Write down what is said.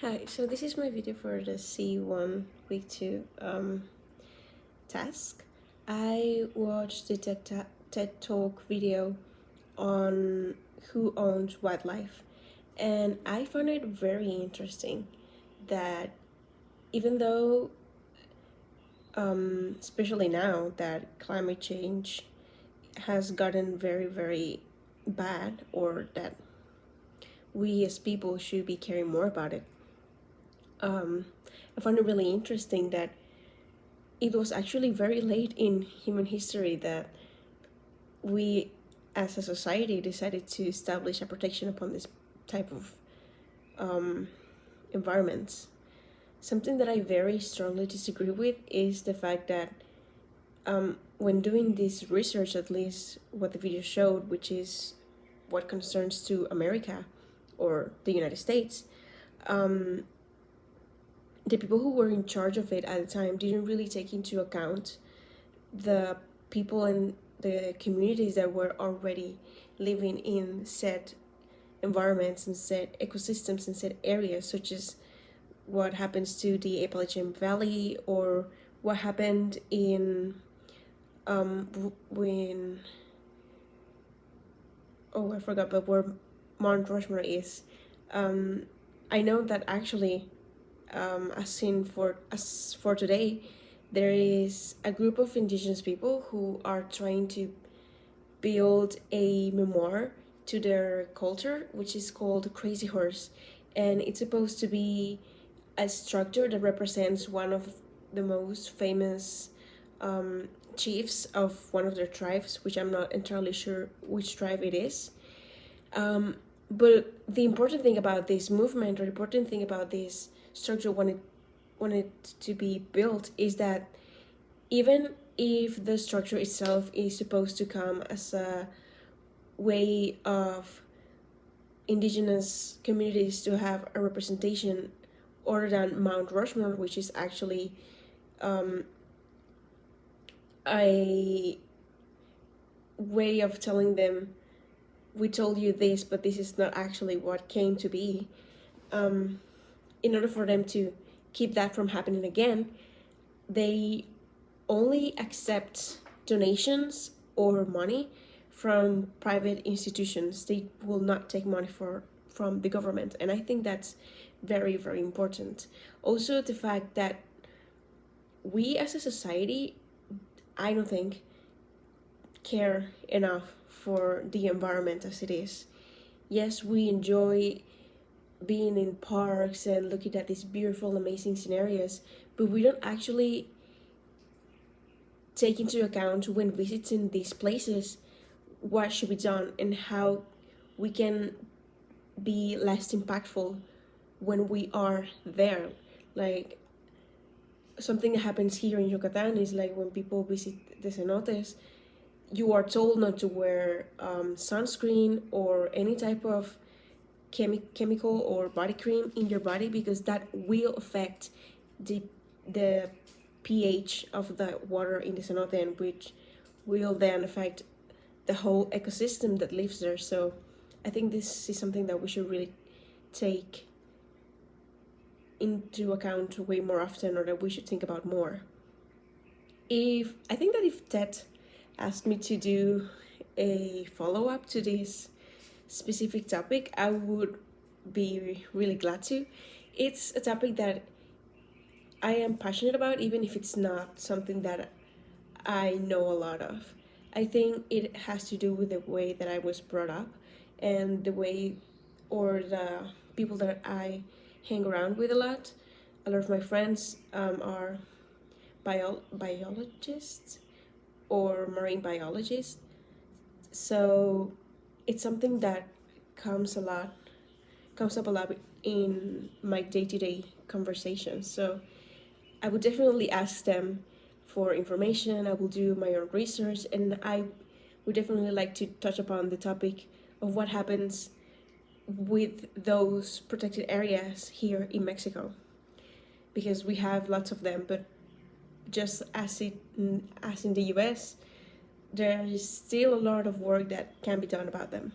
Hi, so this is my video for the C1 week 2 task. I watched the TED Talk video on who owns wildlife, and I found it very interesting that even though, especially now that climate change has gotten very, very bad, or that we as people should be caring more about it, I found it really interesting that it was actually very late in human history that we as a society decided to establish a protection upon this type of um, environments. Something that I very strongly disagree with is the fact that when doing this research, at least what the video showed, which is what concerns to America or the United States, the people who were in charge of it at the time didn't really take into account the people and the communities that were already living in said environments and said ecosystems and said areas, such as what happens to the Appalachian Valley or what happened in when I forgot, but where Mount Rushmore is. I know that actually, as for today, there is a group of indigenous people who are trying to build a memoir to their culture, which is called Crazy Horse, and it's supposed to be a structure that represents one of the most famous chiefs of one of their tribes, which I'm not entirely sure which tribe it is. But the important thing about this movement, or the important thing about this structure when it to be built, is that even if the structure itself is supposed to come as a way of indigenous communities to have a representation other than Mount Rushmore, which is actually a way of telling them, we told you this, but this is not actually what came to be. In order for them to keep that from happening again, they only accept donations or money from private institutions. They will not take money from the government, and I think that's very, very important. Also, the fact that we as a society, I don't think, care enough for the environment as it is. Yes, we enjoy being in parks and looking at these beautiful, amazing scenarios, but we don't actually take into account when visiting these places what should be done and how we can be less impactful when we are there. Like, something that happens here in Yucatan is like when people visit the cenotes, you are told not to wear sunscreen or any type of chemical or body cream in your body, because that will affect the pH of the water in the cenote, and which will then affect the whole ecosystem that lives there. So I think this is something that we should really take into account way more often, or that we should think about more. If Ted asked me to do a follow-up to this specific topic, I would be really glad to. It's a topic that I am passionate about, even if it's not something that I know a lot of. I think it has to do with the way that I was brought up and the way, or the people that I hang around with a lot. A lot of my friends are biologists or marine biologists. So it's something that comes up a lot in my day-to-day conversations. So I would definitely ask them for information. I will do my own research, and I would definitely like to touch upon the topic of what happens with those protected areas here in Mexico, because we have lots of them, but just as in the US, there is still a lot of work that can be done about them.